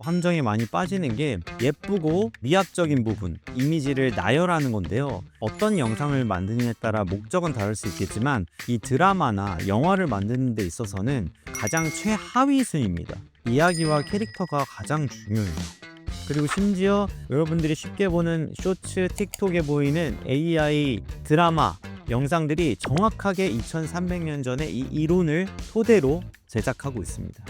함정에 많이 빠지는 게 예쁘고 미학적인 부분, 이미지를 나열하는 건데요. 어떤 영상을 만드느냐에 따라 목적은 다를 수 있겠지만 이 드라마나 영화를 만드는 데 있어서는 가장 최하위 순위입니다. 이야기와 캐릭터가 가장 중요해요. 그리고 심지어 여러분들이 쉽게 보는 쇼츠, 틱톡에 보이는 AI 드라마 영상들이 정확하게 2300년 전에 이 이론을 토대로 제작하고 있습니다.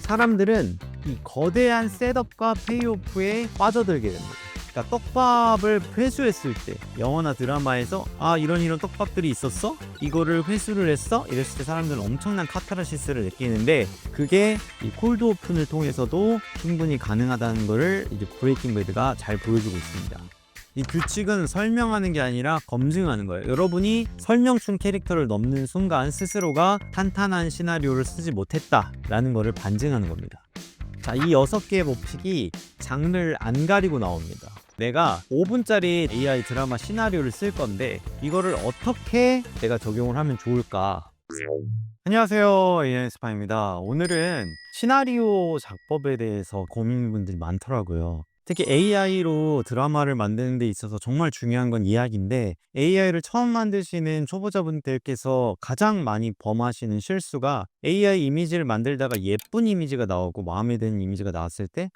사람들은 이 거대한 셋업과 페이오프에 빠져들게 됩니다. 그러니까 떡밥을 회수했을 때, 영화나 드라마에서 이런 떡밥들이 있었어? 이거를 회수를 했어? 이랬을 때 사람들은 엄청난 카타르시스를 느끼는데, 그게 이 콜드 오픈을 통해서도 충분히 가능하다는 것을 이제 브레이킹 배드가 잘 보여주고 있습니다. 이 규칙은 설명하는 게 아니라 검증하는 거예요. 여러분이 설명충 캐릭터를 넘는 순간 스스로가 탄탄한 시나리오를 쓰지 못했다라는 것을 반증하는 겁니다. 자, 이 6개의 법칙이 장르를 안 가리고 나옵니다. 내가 5분짜리 AI 드라마 시나리오를 쓸 건데 이거를 어떻게 내가 적용을 하면 좋을까? 안녕하세요, AI 스파입니다. 오늘은 시나리오 작법에 대해서 고민분들이 많더라고요. 특히 AI로 드라마를 만드는 데 있어서 정말 중요한 건 이야기인데, AI를 처음 만드시는 초보자분들께서 가장 많이 범하시는 실수가 AI 이미지를 만들다가 예쁜 이미지가 나오고 마음에 드는 이미지가 나왔을 때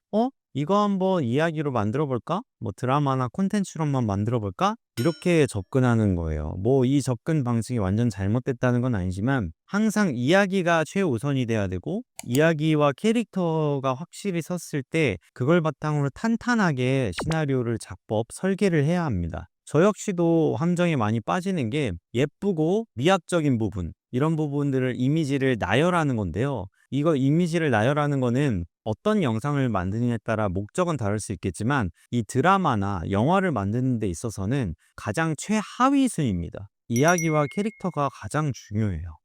이거 한번 이야기로 만들어 볼까? 뭐 드라마나 콘텐츠로만 만들어 볼까? 이렇게 접근하는 거예요. 뭐 이 접근 방식이 완전 잘못됐다는 건 아니지만 항상 이야기가 최우선이 돼야 되고, 이야기와 캐릭터가 확실히 섰을 때 그걸 바탕으로 탄탄하게 시나리오를 작법, 설계를 해야 합니다. 저 역시도 함정에 많이 빠지는 게 예쁘고 미학적인 부분, 이런 부분들을 이미지를 나열하는 건데요. 이거 이미지를 나열하는 거는 어떤 영상을 만드느냐에 따라 목적은 다를 수 있겠지만 이 드라마나 영화를 만드는 데 있어서는 가장 최하위 순위입니다. 이야기와 캐릭터가 가장 중요해요.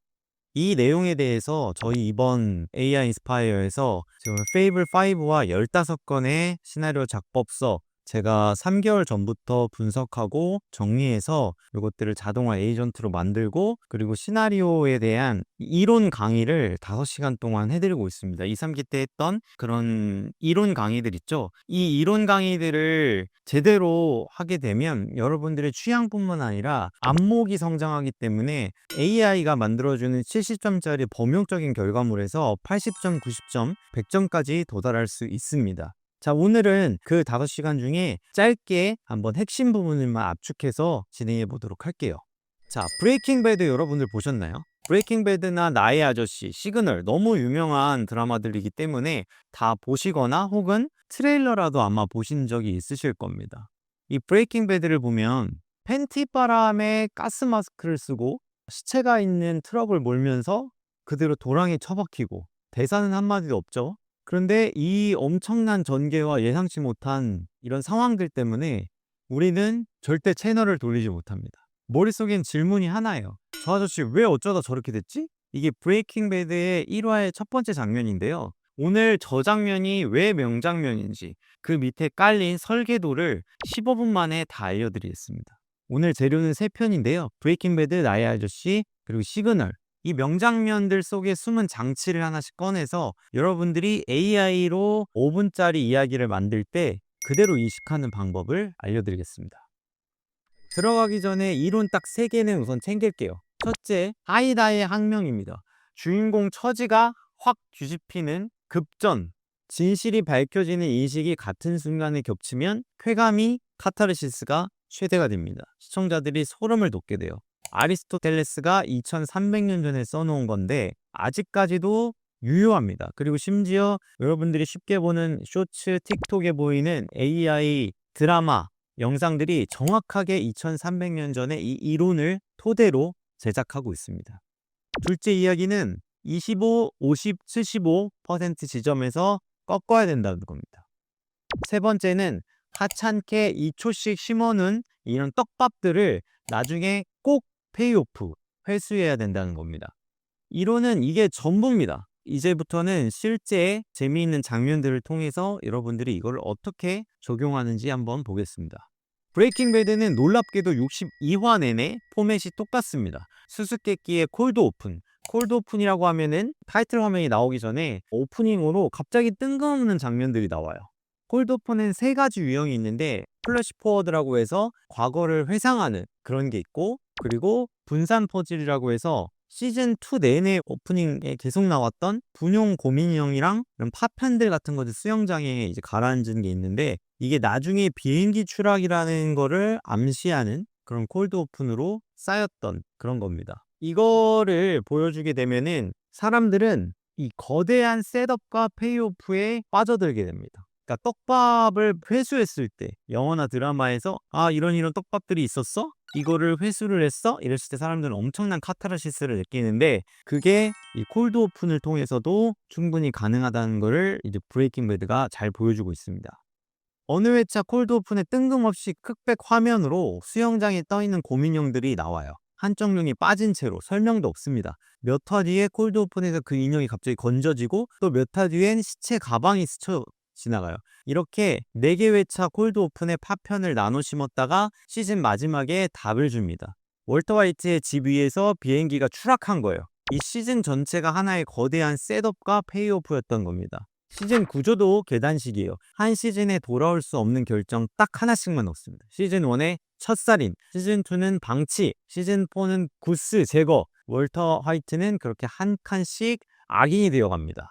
이 내용에 대해서 저희 이번 AI 인스파이어에서 지금 페이블 5와 15건의 시나리오 작법서 제가 3개월 전부터 분석하고 정리해서 이것들을 자동화 에이전트로 만들고, 그리고 시나리오에 대한 이론 강의를 5시간 동안 해드리고 있습니다. 2, 3기 때 했던 그런 이론 강의들 있죠. 이 이론 강의들을 제대로 하게 되면 여러분들의 취향뿐만 아니라 안목이 성장하기 때문에 AI가 만들어주는 70점짜리 범용적인 결과물에서 80점, 90점, 100점까지 도달할 수 있습니다. 자, 오늘은 그 5시간 중에 짧게 한번 핵심 부분을만 압축해서 진행해 보도록 할게요. 자, 브레이킹 배드 여러분들 보셨나요? 브레이킹 배드나 나의 아저씨, 시그널, 너무 유명한 드라마들이기 때문에 다 보시거나 혹은 트레일러라도 아마 보신 적이 있으실 겁니다. 이 브레이킹 배드를 보면 팬티 바람에 가스 마스크를 쓰고 시체가 있는 트럭을 몰면서 그대로 도랑에 처박히고, 대사는 한마디도 없죠. 그런데 이 엄청난 전개와 예상치 못한 이런 상황들 때문에 우리는 절대 채널을 돌리지 못합니다. 머릿속엔 질문이 하나예요. 저 아저씨 왜 어쩌다 저렇게 됐지? 이게 브레이킹 배드의 1화의 첫 번째 장면인데요. 오늘 저 장면이 왜 명장면인지 그 밑에 깔린 설계도를 15분 만에 다 알려드리겠습니다. 오늘 재료는 3편인데요. 브레이킹 배드, 나의 아저씨, 그리고 시그널. 이 명장면들 속에 숨은 장치를 하나씩 꺼내서 여러분들이 AI로 5분짜리 이야기를 만들 때 그대로 인식하는 방법을 알려드리겠습니다. 들어가기 전에 이론 딱 3개는 우선 챙길게요. 첫째, 하이다의 항명입니다. 주인공 처지가 확 뒤집히는 급전, 진실이 밝혀지는 인식이 같은 순간에 겹치면 쾌감이 카타르시스가 최대가 됩니다. 시청자들이 소름을 돋게 돼요. 아리스토텔레스가 2300년 전에 써놓은 건데 아직까지도 유효합니다. 그리고 심지어 여러분들이 쉽게 보는 쇼츠, 틱톡에 보이는 AI 드라마 영상들이 정확하게 2300년 전에 이 이론을 토대로 제작하고 있습니다. 둘째 이야기는 25, 50, 75% 지점에서 꺾어야 된다는 겁니다. 세 번째는 하찮게 2초씩 심어놓은 이런 떡밥들을 나중에 꼭 페이오프, 회수해야 된다는 겁니다. 이론은 이게 전부입니다. 이제부터는 실제 재미있는 장면들을 통해서 여러분들이 이걸 어떻게 적용하는지 한번 보겠습니다. 브레이킹 배드는 놀랍게도 62화 내내 포맷이 똑같습니다. 수수께끼의 콜드 오픈, 콜드 오픈이라고 하면은 타이틀 화면이 나오기 전에 오프닝으로 갑자기 뜬금없는 장면들이 나와요. 콜드 오픈은 세 가지 유형이 있는데 플래시 포워드라고 해서 과거를 회상하는 그런 게 있고, 그리고 분산 퍼즐이라고 해서 시즌 2 내내 오프닝에 계속 나왔던 분용 고민형이랑 이런 파편들 같은 것들 수영장에 이제 가라앉은 게 있는데, 이게 나중에 비행기 추락이라는 거를 암시하는 그런 콜드 오픈으로 쌓였던 그런 겁니다. 이거를 보여주게 되면은 사람들은 이 거대한 셋업과 페이오프에 빠져들게 됩니다. 그러니까 떡밥을 회수했을 때, 영화나 드라마에서 이런 떡밥들이 있었어? 이거를 회수를 했어? 이랬을 때 사람들은 엄청난 카타르시스를 느끼는데, 그게 이 콜드 오픈을 통해서도 충분히 가능하다는 거를 이제 브레이킹 배드가 잘 보여주고 있습니다. 어느 회차 콜드 오픈에 뜬금없이 흑백 화면으로 수영장에 떠있는 곰인형들이 나와요. 한쪽 눈이 빠진 채로, 설명도 없습니다. 몇 화 뒤에 콜드 오픈에서 그 인형이 갑자기 건져지고, 또 몇 화 뒤엔 시체 가방이 스쳐 지나가요. 이렇게 4개 회차 콜드 오픈의 파편을 나눠 심었다가 시즌 마지막에 답을 줍니다. 월터 화이트의 집 위에서 비행기가 추락한 거예요. 이 시즌 전체가 하나의 거대한 셋업과 페이오프였던 겁니다. 시즌 구조도 계단식이에요. 한 시즌에 돌아올 수 없는 결정 딱 하나씩만 넣습니다. 시즌 1에 첫살인, 시즌 2는 방치, 시즌 4는 구스 제거, 월터 화이트는 그렇게 한 칸씩 악인이 되어갑니다.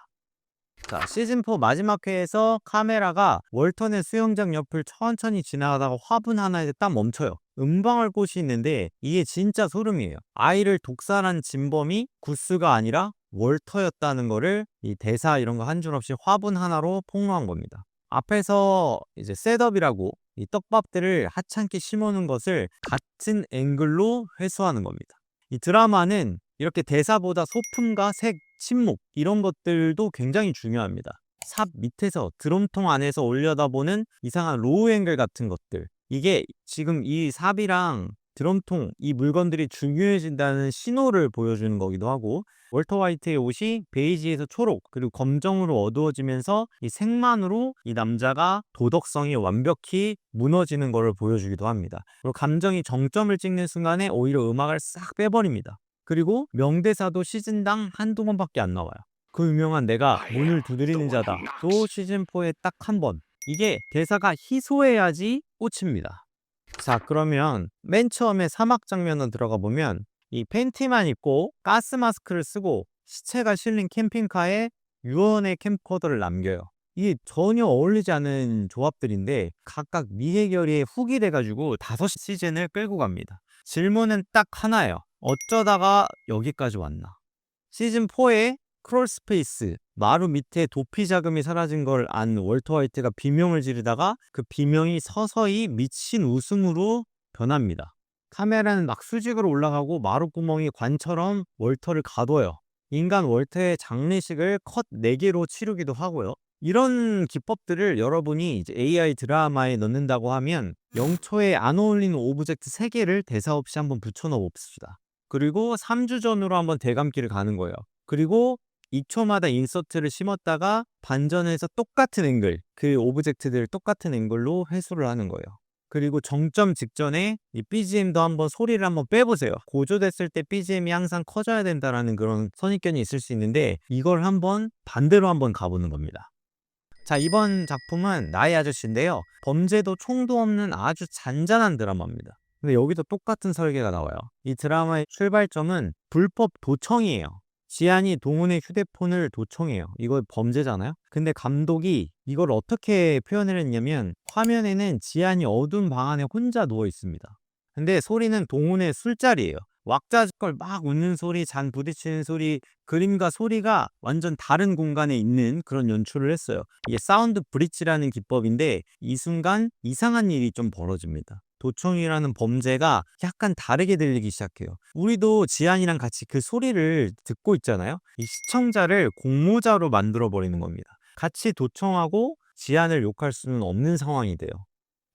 자, 시즌 4 마지막 회에서 카메라가 월턴의 수영장 옆을 천천히 지나가다가 화분 하나에 딱 멈춰요. 음방할 곳이 있는데 이게 진짜 소름이에요. 아이를 독살한 진범이 구스가 아니라 월터였다는 거를 이 대사 이런 거 한 줄 없이 화분 하나로 폭로한 겁니다. 앞에서 이제 셋업이라고 이 떡밥들을 하찮게 심어놓은 것을 같은 앵글로 회수하는 겁니다. 이 드라마는 이렇게 대사보다 소품과 색, 침묵 이런 것들도 굉장히 중요합니다. 삽 밑에서 드럼통 안에서 올려다보는 이상한 로우 앵글 같은 것들, 이게 지금 이 삽이랑 드럼통 이 물건들이 중요해진다는 신호를 보여주는 거기도 하고, 월터 화이트의 옷이 베이지에서 초록 그리고 검정으로 어두워지면서 이 색만으로 이 남자가 도덕성이 완벽히 무너지는 것을 보여주기도 합니다. 그리고 감정이 정점을 찍는 순간에 오히려 음악을 싹 빼버립니다. 그리고 명대사도 시즌당 한두 번밖에 안 나와요. 그 유명한 내가 문을 두드리는 자다 또 시즌 4에 딱 한 번, 이게 대사가 희소해야지 꽂힙니다. 자, 그러면 맨 처음에 사막 장면으로 들어가 보면 이 팬티만 입고 가스 마스크를 쓰고 시체가 실린 캠핑카에 유언의 캠코더를 남겨요. 이게 전혀 어울리지 않은 조합들인데 각각 미해결의에 훅이 돼가지고 5시즌을 끌고 갑니다. 질문은 딱 하나예요. 어쩌다가 여기까지 왔나? 시즌 4에 크롤스페이스, 마루 밑에 도피 자금이 사라진 걸 안 월터 화이트가 비명을 지르다가 그 비명이 서서히 미친 웃음으로 변합니다. 카메라는 막 수직으로 올라가고 마루구멍이 관처럼 월터를 가둬요. 인간 월터의 장례식을 컷 4개로 치르기도 하고요. 이런 기법들을 여러분이 이제 AI 드라마에 넣는다고 하면 0초에 안 어울리는 오브젝트 3개를 대사 없이 한번 붙여넣어 봅시다. 그리고 3주 전으로 한번 대감기를 가는 거예요. 그리고 2초마다 인서트를 심었다가 반전해서 똑같은 앵글, 그 오브젝트들 똑같은 앵글로 회수를 하는 거예요. 그리고 정점 직전에 이 BGM도 한번 소리를 한번 빼보세요. 고조됐을 때 BGM이 항상 커져야 된다라는 그런 선입견이 있을 수 있는데 이걸 한번 반대로 한번 가보는 겁니다. 자, 이번 작품은 나의 아저씨인데요. 범죄도 총도 없는 아주 잔잔한 드라마입니다. 근데 여기도 똑같은 설계가 나와요. 이 드라마의 출발점은 불법 도청이에요. 지안이 동훈의 휴대폰을 도청해요. 이거 범죄잖아요. 근데 감독이 이걸 어떻게 표현을 했냐면 화면에는 지안이 어두운 방 안에 혼자 누워 있습니다. 근데 소리는 동훈의 술자리예요. 왁자지껄 막 웃는 소리, 잔 부딪히는 소리, 그림과 소리가 완전 다른 공간에 있는 그런 연출을 했어요. 이게 사운드 브릿지라는 기법인데 이 순간 이상한 일이 좀 벌어집니다. 도청이라는 범죄가 약간 다르게 들리기 시작해요. 우리도 지안이랑 같이 그 소리를 듣고 있잖아요. 이 시청자를 공모자로 만들어 버리는 겁니다. 같이 도청하고 지안을 욕할 수는 없는 상황이 돼요.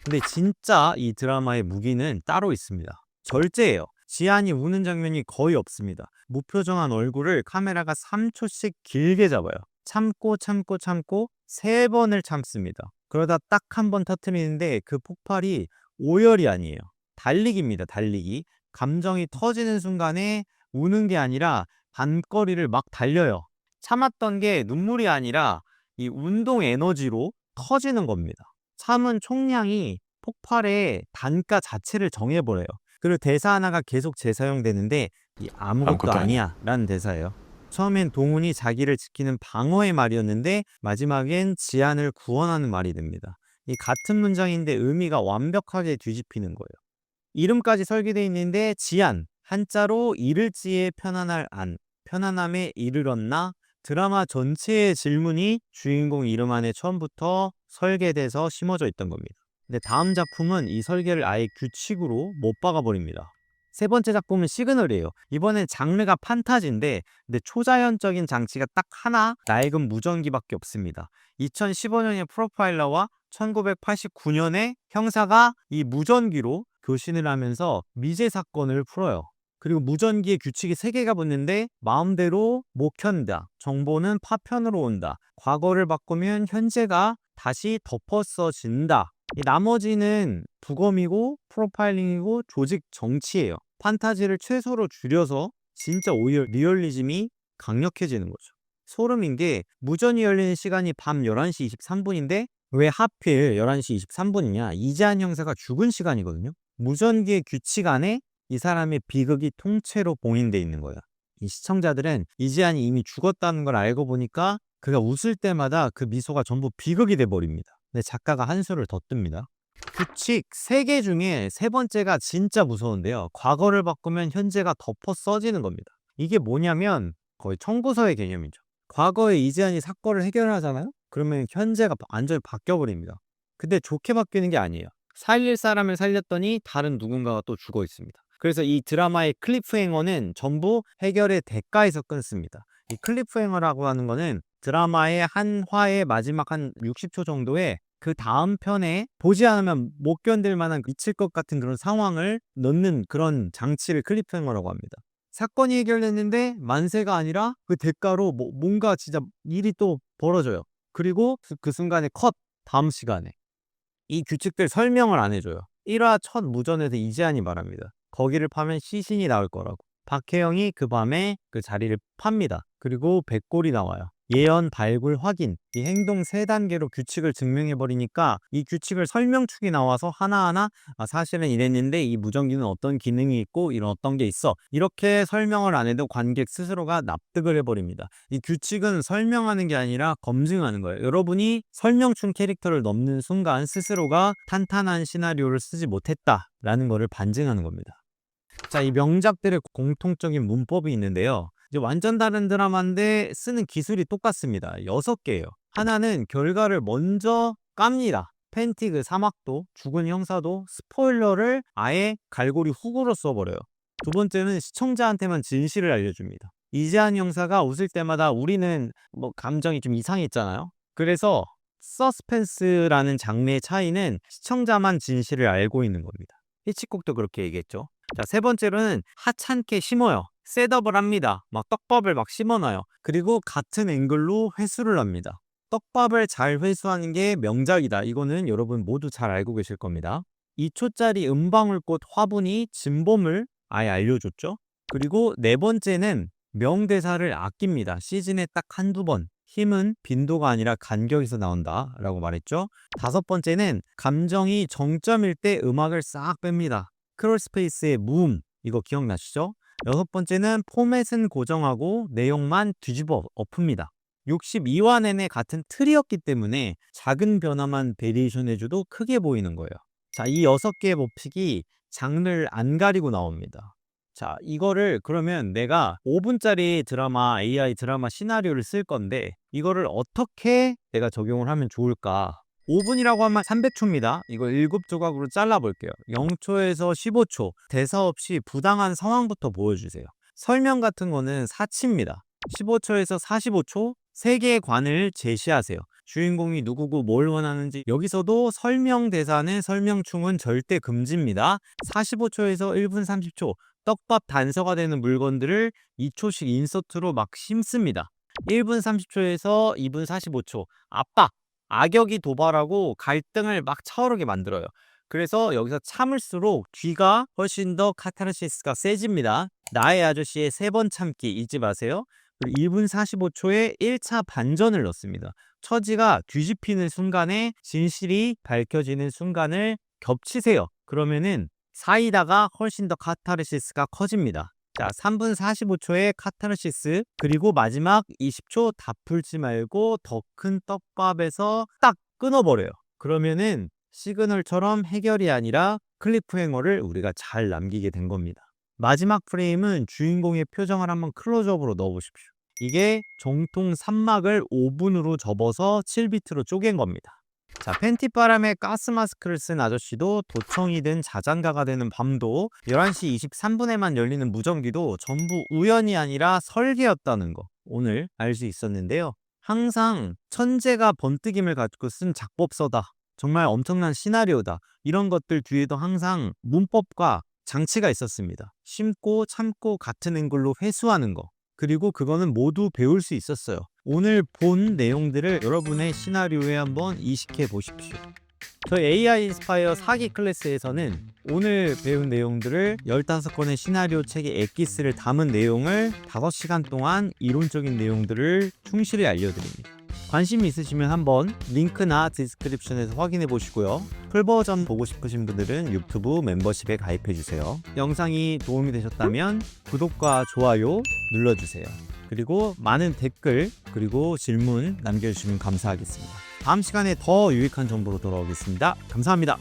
근데 진짜 이 드라마의 무기는 따로 있습니다. 절제예요. 지안이 우는 장면이 거의 없습니다. 무표정한 얼굴을 카메라가 3초씩 길게 잡아요. 참고 3번을 참습니다. 그러다 딱 한 번 터트리는데 그 폭발이 오열이 아니에요. 달리기입니다. 달리기. 감정이 터지는 순간에 우는 게 아니라 반거리를 막 달려요. 참았던 게 눈물이 아니라 이 운동 에너지로 터지는 겁니다. 참은 총량이 폭발의 단가 자체를 정해버려요. 그리고 대사 하나가 계속 재사용되는데 이 아무것도 아무것도 아니야. 아니야 라는 대사예요. 처음엔 동훈이 자기를 지키는 방어의 말이었는데 마지막엔 지안을 구원하는 말이 됩니다. 이 같은 문장인데 의미가 완벽하게 뒤집히는 거예요. 이름까지 설계되어 있는데 지안, 한자로 이를지에 편안할 안, 편안함에 이르렀나? 드라마 전체의 질문이 주인공 이름 안에 처음부터 설계돼서 심어져 있던 겁니다. 근데 다음 작품은 이 설계를 아예 규칙으로 못 박아버립니다. 세 번째 작품은 시그널이에요. 이번엔 장르가 판타지인데 근데 초자연적인 장치가 딱 하나, 낡은 무전기밖에 없습니다. 2015년의 프로파일러와 1989년에 형사가 이 무전기로 교신을 하면서 미제 사건을 풀어요. 그리고 무전기에 규칙이 3개가 붙는데 마음대로 못 켠다. 정보는 파편으로 온다. 과거를 바꾸면 현재가 다시 덮어써진다. 이 나머지는 부검이고 프로파일링이고 조직 정치예요. 판타지를 최소로 줄여서 진짜 오히려 리얼리즘이 강력해지는 거죠. 소름인 게 무전이 열리는 시간이 밤 11시 23분인데 왜 하필 11시 23분이냐? 이재한 형사가 죽은 시간이거든요. 무전기의 규칙 안에 이 사람의 비극이 통째로 봉인돼 있는 거야. 이 시청자들은 이재한이 이미 죽었다는 걸 알고 보니까 그가 웃을 때마다 그 미소가 전부 비극이 돼 버립니다. 근데 작가가 한 수를 더 뜹니다. 규칙 3개 중에 세 번째가 진짜 무서운데요. 과거를 바꾸면 현재가 덮어 써지는 겁니다. 이게 뭐냐면 거의 청구서의 개념이죠. 과거에 이재한이 사건을 해결하잖아요? 그러면 현재가 완전히 바뀌어버립니다. 근데 좋게 바뀌는 게 아니에요. 살릴 사람을 살렸더니 다른 누군가가 또 죽어 있습니다. 그래서 이 드라마의 클리프행어는 전부 해결의 대가에서 끊습니다. 이 클리프행어라고 하는 거는 드라마의 한 화의 마지막 한 60초 정도에 그 다음 편에 보지 않으면 못 견딜 만한 미칠 것 같은 그런 상황을 넣는 그런 장치를 클리프행어라고 합니다. 사건이 해결됐는데 만세가 아니라 그 대가로 뭔가 진짜 일이 또 벌어져요. 그리고 그 순간에 컷! 다음 시간에. 이 규칙들 설명을 안 해줘요. 1화 첫 무전에서 이재한이 말합니다. 거기를 파면 시신이 나올 거라고. 박혜영이 그 밤에 그 자리를 팝니다. 그리고 백골이 나와요. 예언, 발굴, 확인. 이 행동 3단계로 규칙을 증명해버리니까 이 규칙을 설명축이 나와서 하나하나 사실은 이랬는데 이 무전기는 어떤 기능이 있고 이런 어떤 게 있어. 이렇게 설명을 안 해도 관객 스스로가 납득을 해버립니다. 이 규칙은 설명하는 게 아니라 검증하는 거예요. 여러분이 설명충 캐릭터를 넘는 순간 스스로가 탄탄한 시나리오를 쓰지 못했다라는 거를 반증하는 겁니다. 자, 이 명작들의 공통적인 문법이 있는데요. 이제 완전 다른 드라마인데 쓰는 기술이 똑같습니다. 6개예요. 하나는 결과를 먼저 깝니다. 팬티 사막도, 죽은 형사도 스포일러를 아예 갈고리 훅으로 써버려요. 두 번째는 시청자한테만 진실을 알려줍니다. 이재한 형사가 웃을 때마다 우리는 감정이 좀 이상했잖아요. 그래서 서스펜스라는 장르의 차이는 시청자만 진실을 알고 있는 겁니다. 히치콕도 그렇게 얘기했죠. 자, 세 번째로는 하찮게 심어요. 셋업을 합니다. 막 떡밥을 막 심어놔요. 그리고 같은 앵글로 회수를 합니다. 떡밥을 잘 회수하는 게 명작이다. 이거는 여러분 모두 잘 알고 계실 겁니다. 2초짜리 은방울꽃 화분이 진범을 아예 알려줬죠. 그리고 네 번째는 명대사를 아낍니다. 시즌에 딱 한두 번. 힘은 빈도가 아니라 간격에서 나온다 라고 말했죠. 다섯 번째는 감정이 정점일 때 음악을 싹 뺍니다. 크롤스페이스의 무음, 이거 기억나시죠? 여섯 번째는 포맷은 고정하고 내용만 뒤집어 엎습니다. 62화 내내 같은 틀이었기 때문에 작은 변화만 베리에이션 해줘도 크게 보이는 거예요. 자, 이 6개의 법칙이 장르를 안 가리고 나옵니다. 자, 이거를 그러면 내가 5분짜리 드라마, AI 드라마 시나리오를 쓸 건데 이거를 어떻게 내가 적용을 하면 좋을까? 5분이라고 하면 300초입니다. 이거 7조각으로 잘라볼게요. 0초에서 15초. 대사 없이 부당한 상황부터 보여주세요. 설명 같은 거는 사치입니다. 15초에서 45초. 3개의 관을 제시하세요. 주인공이 누구고 뭘 원하는지. 여기서도 설명 대사는 설명충은 절대 금지입니다. 45초에서 1분 30초. 떡밥 단서가 되는 물건들을 2초씩 인서트로 막 심습니다. 1분 30초에서 2분 45초. 압박. 악역이 도발하고 갈등을 막 차오르게 만들어요. 그래서 여기서 참을수록 뒤가 훨씬 더 카타르시스가 세집니다. 나의 아저씨의 3번 참기 잊지 마세요. 그리고 1분 45초에 1차 반전을 넣습니다. 처지가 뒤집히는 순간에 진실이 밝혀지는 순간을 겹치세요. 그러면은 사이다가 훨씬 더 카타르시스가 커집니다. 자, 3분 45초의 카타르시스, 그리고 마지막 20초 다 풀지 말고 더 큰 떡밥에서 딱 끊어버려요. 그러면은 시그널처럼 해결이 아니라 클리프행어를 우리가 잘 남기게 된 겁니다. 마지막 프레임은 주인공의 표정을 한번 클로즈업으로 넣어보십시오. 이게 정통 3막을 5분으로 접어서 7비트로 쪼갠 겁니다. 자, 팬티바람에 가스 마스크를 쓴 아저씨도 도청이 된 자장가가 되는 밤도 11시 23분에만 열리는 무전기도 전부 우연이 아니라 설계였다는 거 오늘 알 수 있었는데요. 항상 천재가 번뜩임을 가지고 쓴 작법서다. 정말 엄청난 시나리오다. 이런 것들 뒤에도 항상 문법과 장치가 있었습니다. 심고 참고 같은 앵글로 회수하는 거. 그리고 그거는 모두 배울 수 있었어요. 오늘 본 내용들을 여러분의 시나리오에 한번 이식해 보십시오. 저희 AI 인스파이어 4기 클래스에서는 오늘 배운 내용들을 15권의 시나리오 책의 엑기스를 담은 내용을 5시간 동안 이론적인 내용들을 충실히 알려드립니다. 관심 있으시면 한번 링크나 디스크립션에서 확인해 보시고요. 풀버전 보고 싶으신 분들은 유튜브 멤버십에 가입해 주세요. 영상이 도움이 되셨다면 구독과 좋아요 눌러주세요. 그리고 많은 댓글 그리고 질문 남겨주시면 감사하겠습니다. 다음 시간에 더 유익한 정보로 돌아오겠습니다. 감사합니다.